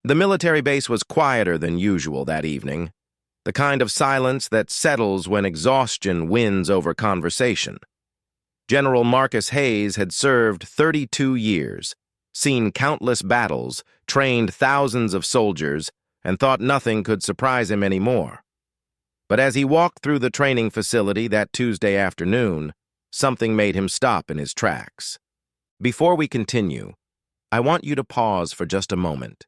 The military base was quieter than usual that evening, the kind of silence that settles when exhaustion wins over conversation. General Marcus Hayes had served 32 years, seen countless battles, trained thousands of soldiers, and thought nothing could surprise him anymore. But as he walked through the training facility that Tuesday afternoon, something made him stop in his tracks. Before we continue, I want you to pause for just a moment.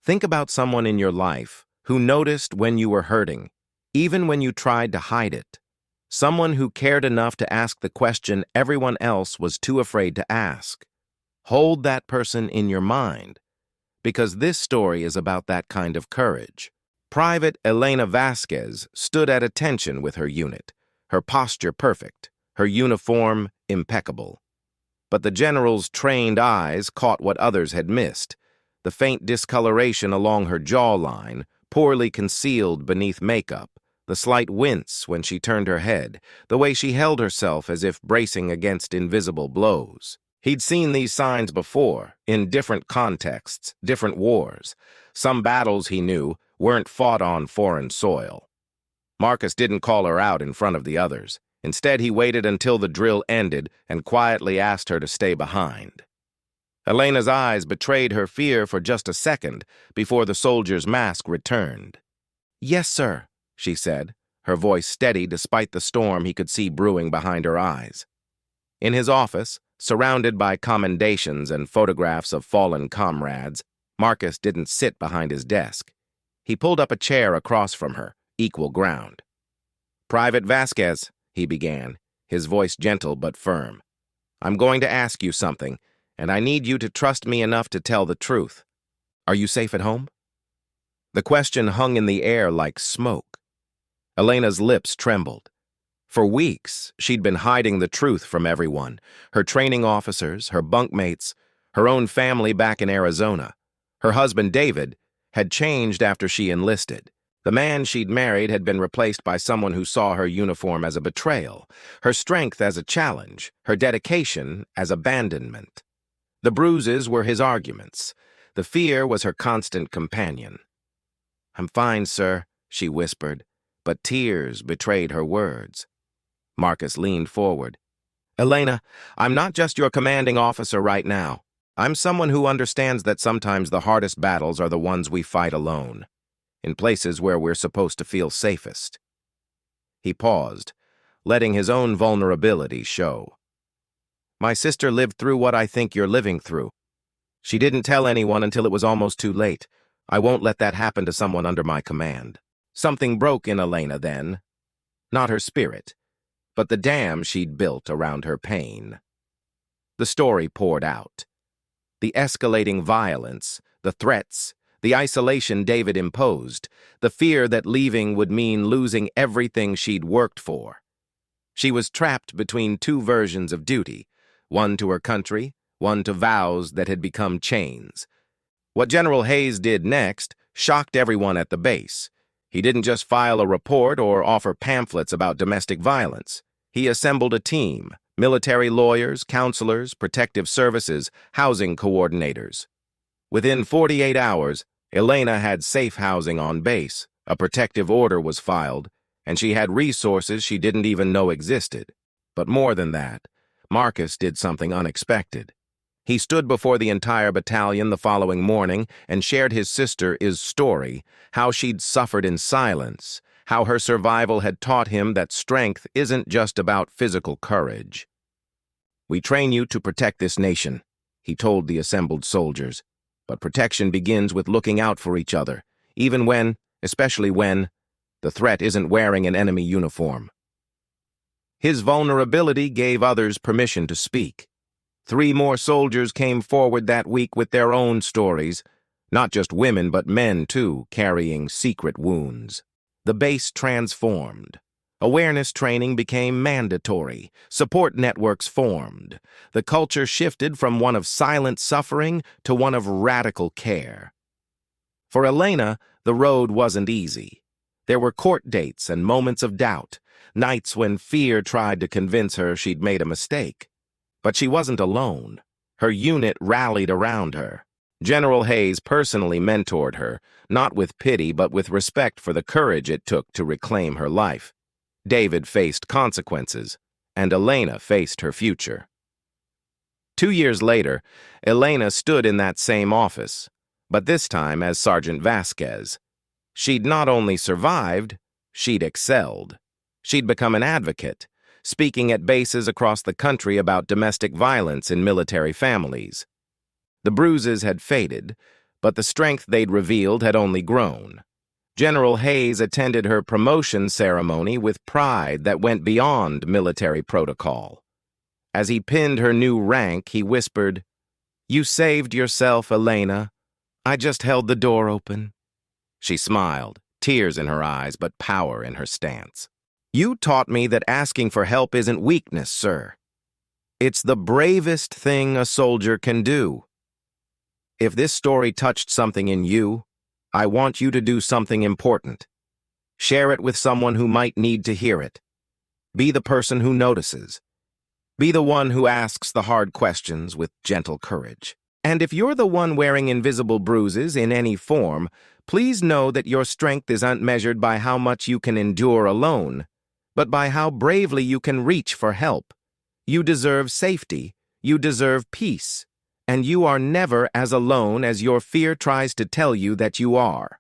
Think about someone in your life who noticed when you were hurting, even when you tried to hide it. Someone who cared enough to ask the question everyone else was too afraid to ask. Hold that person in your mind, because this story is about that kind of courage. Private Elena Vasquez stood at attention with her unit, her posture perfect, her uniform impeccable. But the general's trained eyes caught what others had missed, the faint discoloration along her jawline, poorly concealed beneath makeup, the slight wince when she turned her head, the way she held herself as if bracing against invisible blows. He'd seen these signs before, in different contexts, different wars. Some battles, he knew, weren't fought on foreign soil. Marcus didn't call her out in front of the others. Instead, he waited until the drill ended and quietly asked her to stay behind. Elena's eyes betrayed her fear for just a second before the soldier's mask returned. "Yes, sir," she said, her voice steady despite the storm he could see brewing behind her eyes. In his office, surrounded by commendations and photographs of fallen comrades, Marcus didn't sit behind his desk. He pulled up a chair across from her, equal ground. "Private Vasquez," he began, his voice gentle but firm. "I'm going to ask you something, and I need you to trust me enough to tell the truth. Are you safe at home?" The question hung in the air like smoke. Elena's lips trembled. For weeks, she'd been hiding the truth from everyone, her training officers, her bunkmates, her own family back in Arizona. Her husband, David, had changed after she enlisted. The man she'd married had been replaced by someone who saw her uniform as a betrayal, her strength as a challenge, her dedication as abandonment. The bruises were his arguments. The fear was her constant companion. "I'm fine, sir," she whispered, but tears betrayed her words. Marcus leaned forward. "Elena, I'm not just your commanding officer right now. I'm someone who understands that sometimes the hardest battles are the ones we fight alone, in places where we're supposed to feel safest." He paused, letting his own vulnerability show. "My sister lived through what I think you're living through. She didn't tell anyone until it was almost too late. I won't let that happen to someone under my command." Something broke in Elena then. Not her spirit, but the dam she'd built around her pain. The story poured out. The escalating violence, the threats, the isolation David imposed, the fear that leaving would mean losing everything she'd worked for. She was trapped between two versions of duty, one to her country, one to vows that had become chains. What General Hayes did next shocked everyone at the base. He didn't just file a report or offer pamphlets about domestic violence. He assembled a team, military lawyers, counselors, protective services, housing coordinators. Within 48 hours, Elena had safe housing on base, a protective order was filed, and she had resources she didn't even know existed. But more than that, Marcus did something unexpected. He stood before the entire battalion the following morning and shared his sister's story, how she'd suffered in silence, how her survival had taught him that strength isn't just about physical courage. "We train you to protect this nation," he told the assembled soldiers, "but protection begins with looking out for each other, even when, especially when, the threat isn't wearing an enemy uniform." His vulnerability gave others permission to speak. 3 more soldiers came forward that week with their own stories, not just women but men too, carrying secret wounds. The base transformed. Awareness training became mandatory. Support networks formed. The culture shifted from one of silent suffering to one of radical care. For Elena, the road wasn't easy. There were court dates and moments of doubt, nights when fear tried to convince her she'd made a mistake. But she wasn't alone. Her unit rallied around her. General Hayes personally mentored her, not with pity but with respect for the courage it took to reclaim her life. David faced consequences, and Elena faced her future. 2 years later, Elena stood in that same office, but this time as Sergeant Vasquez. She'd not only survived, she'd excelled. She'd become an advocate, speaking at bases across the country about domestic violence in military families. The bruises had faded, but the strength they'd revealed had only grown. General Hayes attended her promotion ceremony with pride that went beyond military protocol. As he pinned her new rank, he whispered, "You saved yourself, Elena. I just held the door open." She smiled, tears in her eyes, but power in her stance. "You taught me that asking for help isn't weakness, sir. It's the bravest thing a soldier can do. If this story touched something in you, I want you to do something important. Share it with someone who might need to hear it. Be the person who notices. Be the one who asks the hard questions with gentle courage. And if you're the one wearing invisible bruises in any form, please know that your strength isn't measured by how much you can endure alone, but by how bravely you can reach for help. You deserve safety, you deserve peace, and you are never as alone as your fear tries to tell you that you are."